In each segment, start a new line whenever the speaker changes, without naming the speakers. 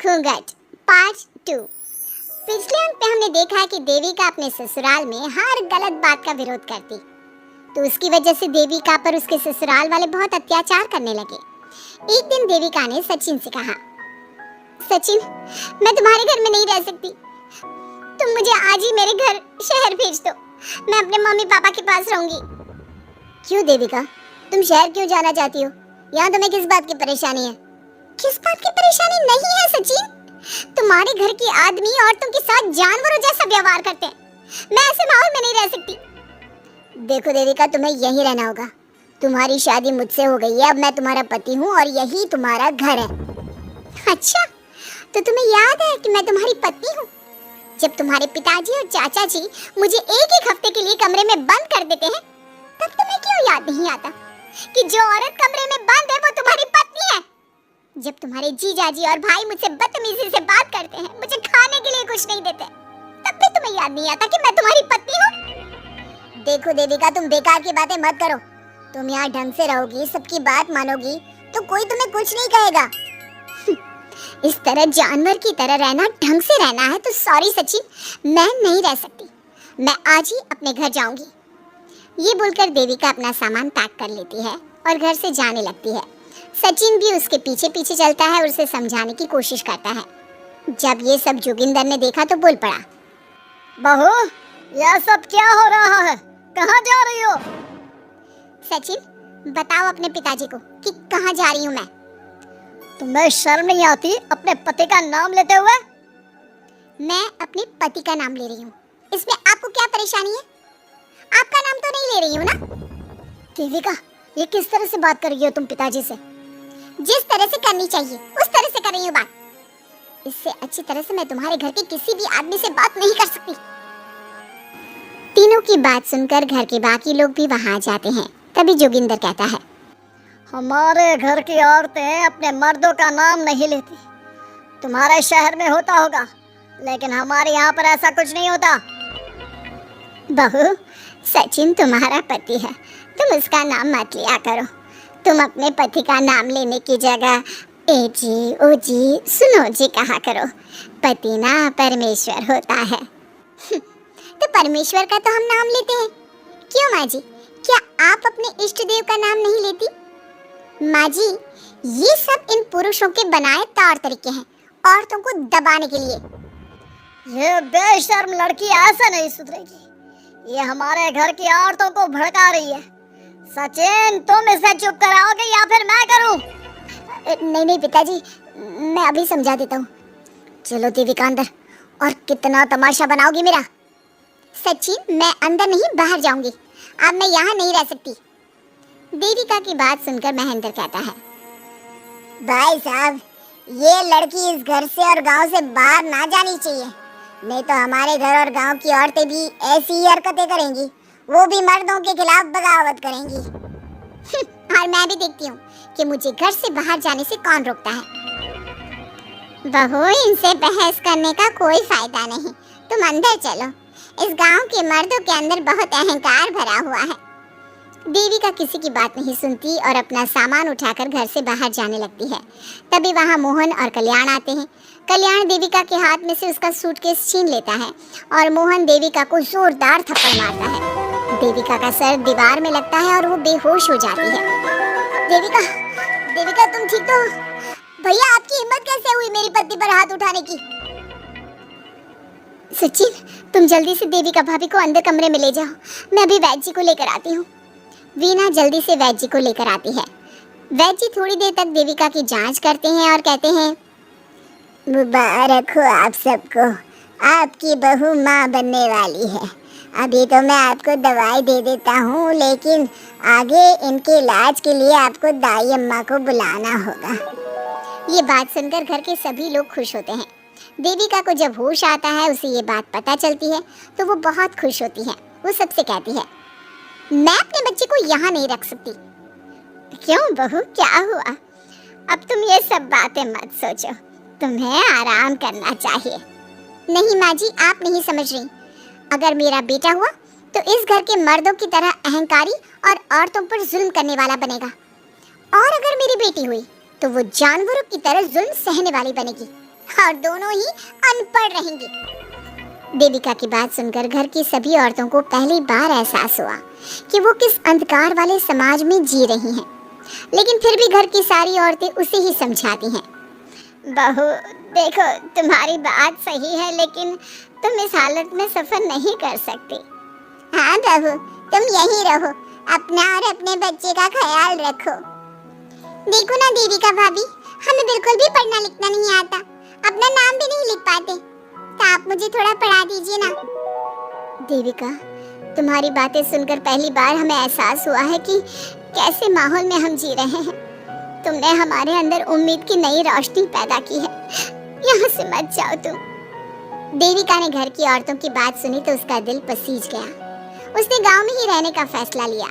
घूंघट पार्ट 2। पिछले अंक में हमने देखा है कि देविका अपने ससुराल में हर गलत बात का विरोध करती, तो उसकी वजह से देविका पर उसके ससुराल वाले बहुत अत्याचार करने लगे। एक दिन देविका ने सचिन से कहा, सचिन, मैं तुम्हारे घर में नहीं रह सकती, तुम मुझे आज ही मेरे घर शहर भेज दो, मैं अपने मम्मी पापा के पास रहूंगी। क्यों देविका, तुम शहर क्यों जाना चाहती हो? यहाँ तुम्हें किस बात की परेशानी है? किस बात की परेशानी नहीं है सचिन, तुम्हारे घर के आदमी औरतों के साथ जानवरों जैसा व्यवहार करते हैं, मैं ऐसे माहौल में नहीं रह सकती। देखो देविका, तुम्हें यहीं रहना होगा, तुम्हारी शादी मुझसे हो गई है, अब मैं तुम्हारा पति हूँ और यही तुम्हारा घर है। अच्छा, तो तुम्हें याद है कि मैं तुम्हारी पत्नी हूँ? जब तुम्हारे पिताजी और चाचा जी मुझे एक एक हफ्ते के लिए कमरे में बंद कर देते हैं, तब तुम्हें क्यों याद नहीं आता कि जो औरत कमरे में बंद है वो तुम्हारी पत्नी है? जब तुम्हारे जीजाजी और भाई मुझसे बदतमीजी से बात करते हैं, मुझे खाने के लिए कुछ नहीं देते, तब भी तुम्हें याद नहीं आता कि मैं तुम्हारी पत्नी हूँ? देखो देविका, तुम बेकार की बातें मत करो, तुम यहाँ ढंग से रहोगी, सबकी बात मानोगी, तो कोई तुम्हें कुछ नहीं कहेगा। इस तरह जानवर की तरह रहना, ढंग से रहना है तो सॉरी सचिन, मैं नहीं रह सकती, मैं आज ही अपने घर जाऊंगी। ये बोलकर देविका अपना सामान पैक कर लेती है और घर से जाने लगती है। सचिन भी उसके पीछे पीछे चलता है और उसे समझाने की कोशिश करता है। जब ये सब जोगिंदर ने देखा तो बोल पड़ा,
बहू, यह सब क्या हो रहा है? कहाँ जा रही हो?
सचिन, बताओ अपने पिताजी को कि कहाँ जा रही हूँ मैं।
तुम्हें शर्म नहीं आती अपने पति का नाम लेते हुए?
मैं अपने पति का नाम ले रही हूँ, इसमें आपको क्या परेशानी है? आपका नाम तो नहीं ले रही हूँ ना?
देविका, ये किस तरह से बात कर रही हो तुम पिताजी से?
जिस तरह से करनी चाहिए उस तरह से कर रही हूँ बात। इससे अच्छी तरह से मैं तुम्हारे घर के किसी भी आदमी से बात नहीं कर सकती। तीनों की बात सुनकर घर के बाकी लोग भी वहाँ जाते हैं। तभी जोगिंदर कहता है,
हमारे घर की औरतें अपने मर्दों का नाम नहीं लेती। तुम्हारे शहर में होता होगा, लेकिन हमारे यहाँ पर ऐसा कुछ नहीं होता।
बहू, सचिन तुम्हारा पति है, तुम उसका नाम मत लिया करो। तुम अपने पति का नाम लेने की जगह ए जी, ओ जी, सुनो जी कहा करो। पति ना परमेश्वर होता है। तो परमेश्वर का तो हम नाम लेते हैं। क्यों माँ जी, क्या आप अपने इष्ट देव का नाम नहीं लेती? माँ जी, ये सब इन पुरुषों के बनाए तौर तरीके हैं, औरतों को दबाने के लिए।
ये बेशर्म लड़की ऐसे नहीं सुधरेगी, ये हमारे घर की औरतों को भड़का रही है। सचिन, तुम इसे चुप कराओगे या फिर मैं करूं?
नहीं नहीं पिताजी, मैं अभी समझा देता हूँ।
चलो देविका अंदर, और कितना तमाशा बनाओगी मेरा?
सचिन, मैं अंदर नहीं बाहर जाऊंगी, अब मैं यहाँ नहीं रह सकती। देविका की बात सुनकर महेंद्र कहता है,
भाई साहब, ये लड़की इस घर से और गांव से बाहर ना जानी चाहिए, नहीं तो हमारे घर और गांव की औरतें भी ऐसी ही हरकतें करेंगी, वो भी मर्दों के खिलाफ बगावत करेंगी।
और मैं भी देखती हूँ कि मुझे घर से बाहर जाने से कौन रोकता है। बहू, इनसे बहस करने का कोई फायदा नहीं, तुम अंदर चलो। इस गांव के मर्दों के अंदर बहुत अहंकार भरा हुआ है। देविका किसी की बात नहीं सुनती और अपना सामान उठाकर घर से बाहर जाने लगती है। तभी वहाँ मोहन और कल्याण आते हैं। कल्याण देविका के हाथ में से उसका सूटकेस छीन लेता है और मोहन देविका को जोरदार थप्पड़ मारता है। देविका का सर दीवार में लगता है और वो बेहोश हो जाती है।
देविका, देविका, तुम ठीक तो? भैया, आपकी हिम्मत कैसे हुई मेरी पत्नी पर हाथ उठाने की?
सचिन, तुम जल्दी से देविका भाभी को अंदर कमरे में ले जाओ, मैं अभी वैद्य जी को लेकर आती हूँ। वीना जल्दी से वैद्य जी को लेकर आती है। वैद्य जी थोड़ी देर तक देविका की जांच करते हैं और कहते हैं,
मुबारक हो आप सबको, आपकी बहू माँ बनने वाली है। अभी तो मैं आपको दवाई दे देता हूँ, लेकिन आगे इनके इलाज के लिए आपको दाई अम्मा को बुलाना होगा।
ये बात सुनकर घर के सभी लोग खुश होते हैं। देविका को जब होश आता है, उसे ये बात पता चलती है तो वो बहुत खुश होती है। वो सबसे कहती है, मैं अपने बच्चे को यहाँ नहीं रख सकती। क्यों बहू, क्या हुआ? अब तुम ये सब बातें मत सोचो, तुम्हें आराम करना चाहिए। नहीं माँ जी, आप नहीं समझ रही। अगर मेरा बेटा हुआ तो इस घर के मर्दों की तरह अहंकारी और औरतों पर जुल्म करने वाला बनेगा, और अगर मेरी बेटी हुई तो वो जानवरों की तरह जुल्म सहने वाली बनेगी। और दोनों ही अनपढ़ रहेंगी। देविका की बात सुनकर घर की सभी औरतों को पहली बार एहसास हुआ कि वो किस अंधकार वाले समाज में जी रही हैं। लेकिन फिर भी घर की सारी औरतें उसे ही समझाती हैं। बहू देखो, तुम्हारी बात सही है, लेकिन तुम इस हालत में सफर नहीं कर सकती।
हाँ बहू, तुम यहीं रहो, अपना और अपने बच्चे का ख्याल रखो। देखो ना देविका भाभी, हमें बिल्कुल भी पढ़ना लिखना नहीं आता, अपना नाम भी नहीं लिख पाते, तो आप मुझे थोड़ा पढ़ा दीजिए ना।
देविका, तुम्हारी बातें सुनकर पहली बार हमें एहसास हुआ है कि कैसे माहौल में हम जी रहे हैं। तुमने हमारे अंदर उम्मीद की नई रोशनी पैदा की है। यहाँ से मत जाओ तुम। देविका ने घर की औरतों की बात सुनी तो उसका दिल पसीज गया। उसने गांव में ही रहने का फैसला लिया।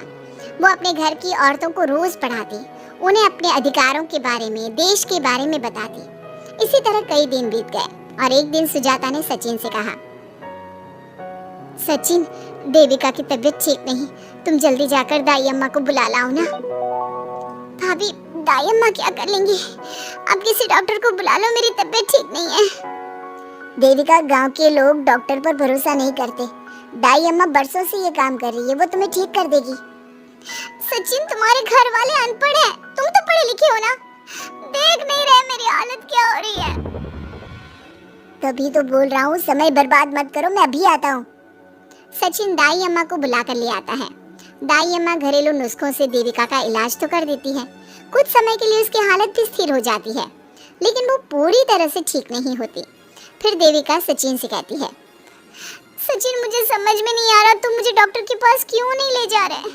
वो अपने घर की औरतों को रोज पढ़ाती, उन्हें अपने अधिकारों के बारे में, देश के बारे में बताती। इसी तरह कई दिन बीत गए और एक दिन सुजाता ने सचिन से कहा, सचिन, देविका की तबीयत ठीक नहीं, तुम जल्दी जाकर दाई अम्मा को बुला लाओ ना। भाभी, दाई अम्मा क्या कर लेंगी? आप किसी डॉक्टर को बुला लो, मेरी तबीयत ठीक नहीं है।
देविका, गांव के लोग डॉक्टर पर भरोसा नहीं करते। दाई अम्मा बरसों से ये काम कर रही है, वो तुम्हें ठीक कर देगी।
सचिन, तुम्हारे घर वाले अनपढ़ हैं, तुम तो पढ़े लिखे हो ना। देख नहीं रहे मेरी हालत क्या हो रही है।
तभी तो बोल रहा हूँ, समय बर्बाद मत करो, मैं अभी आता हूँ।
सचिन दाई अम्मा को बुलाकर ले आता है। दाई अम्मा घरेलू नुस्खों से देविका का इलाज तो कर देती है। कुछ समय के लिए उसकी हालत भी स्थिर हो जाती है, लेकिन वो पूरी तरह से ठीक नहीं होती। फिर देविका सचिन से कहती है, सचिन, मुझे समझ में नहीं आ रहा, तुम मुझे डॉक्टर के पास क्यों नहीं ले जा रहे?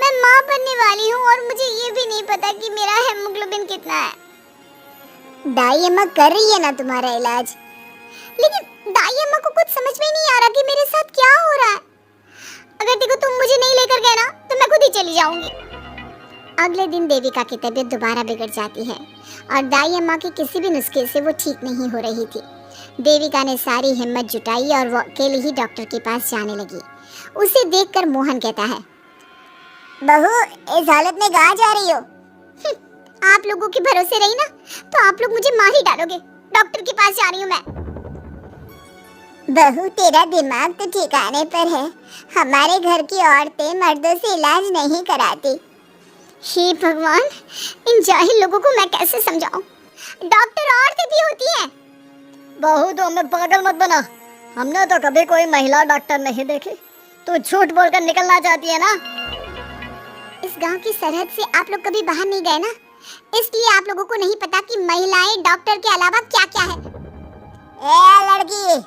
मैं माँ बनने वाली हूँ और मुझे ये भी नहीं पता कि मेरा हेमोग्लोबिन कितना है।
दाई अम्मा कर रही है ना तुम्हारा इलाज।
लेकिन दाई अम्मा को कुछ समझ में नहीं आ रहा कि मेरे साथ क्या हो रहा है। अगर देखो तुम मुझे नहीं लेकर गए ना, तो मैं खुद ही चली जाऊंगी। अगले दिन देविका की तबीयत दोबारा बिगड़ जाती है और दाई अम्मा के किसी भी नुस्खे से वो ठीक नहीं हो रही थी। देविका ने सारी हिम्मत जुटाई और वो अकेले ही डॉक्टर के पास जाने लगी। उसे देखकर मोहन कहता है,
बहू, इस हालत में कहाँ जा रही हो?
आप लोगों के भरोसे रही ना, तो आप लोग मुझे मार ही डालोगे। डॉक्टर के पास जा रही हूँ मैं।
बहू, तेरा दिमाग तो ठिकाने पर है। हमारे घर की औरतें मर्दों से इलाज नहीं कराती।
हे भगवान, इन जाहिल लोगों को मैं कैसे समझाऊं? डॉक्टर औरतें भी होती हैं।
बहू, तो हमें पागल मत बना, हमने तो कभी कोई महिला डॉक्टर नहीं देखी। तू झूठ बोलकर निकलना चाहती है ना?
इस गांव की सरहद से आप लोग कभी बाहर नहीं गए ना, इसलिए आप लोगों को नहीं पता कि महिलाएं डॉक्टर के अलावा क्या क्या है।
ए लड़की,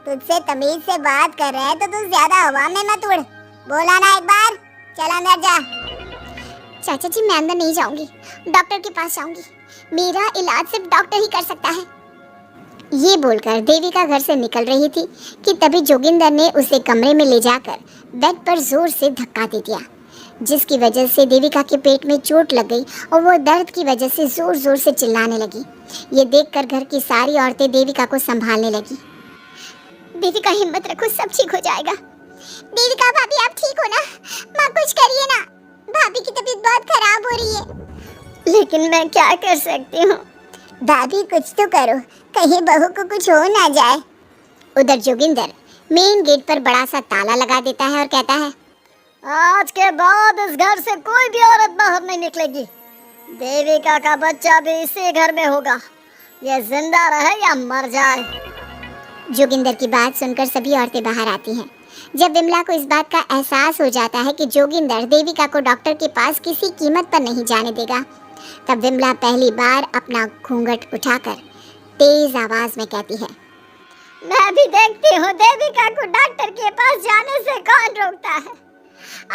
तुझसे तमीज से बात कर रहे हैं तो तू ज्यादा हवा में मत उड़। बोला ना एक बार, चल अंदर जा।
चाचा जी, मैं अंदर नहीं जाऊंगी, डॉक्टर के पास जाऊंगी। मेरा इलाज सिर्फ डॉक्टर ही कर सकता है। ये बोलकर देविका घर से निकल रही थी कि तभी जोगिंदर ने उसे कमरे में ले जाकर बेड पर जोर से धक्का दे दिया, जिसकी वजह से देविका के पेट में चोट लग गई और वो दर्द की वजह से जोर जोर से चिल्लाने लगी। ये देखकर घर की सारी औरतें देविका को संभालने लगी। देविका, हिम्मत रखो, सब ठीक हो जाएगा।
देविका भाभी, आप ठीक हो ना? माँ, कुछ करिए ना, भाभी की तबीयत बहुत खराब हो रही है।
लेकिन मैं क्या कर सकती हूँ?
भाभी, कुछ तो करो, कहीं बहू को कुछ हो ना जाए।
उधर जोगिंदर मेन गेट पर बड़ा सा ताला लगा देता है और कहता है,
आज के बाद इस घर से कोई भी औरत बाहर नहीं निकलेगी। देविका का बच्चा भी इसी घर में होगा, ये जिंदा रहे या मर जाए।
जोगिंदर की बात सुनकर सभी औरतें बाहर आती हैं। जब विमला को इस बात का एहसास हो जाता है कि जोगिंदर देविका को डॉक्टर के पास किसी कीमत पर नहीं जाने देगा, तब विमला पहली बार अपना घूंघट उठाकर तेज आवाज में कहती है,
मैं भी देखती हूँ देविका को डॉक्टर के पास जाने से कौन रोकता है।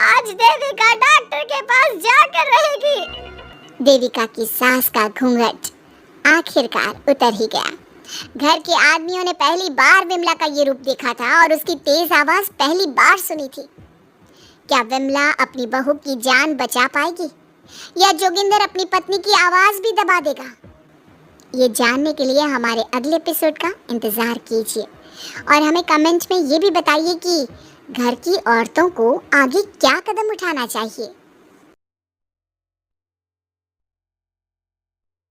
आज देविका डॉक्टर के पास जाकर रहेगी।
देविका की सास का घूंघट आखिरकार उतर ही गया। घर के आदमियों ने पहली बार विमला का ये रूप देखा था और उसकी तेज आवाज पहली बार सुनी थी। क्या विमला अपनी बहू की जान बचा पाएगी या जोगिंदर अपनी पत्नी की आवाज भी दबा देगा? ये जानने के लिए हमारे अगले एपिसोड का इंतजार कीजिए और हमें कमेंट में ये भी बताइए कि घर की औरतों को आगे क्या कदम उठाना चाहिए।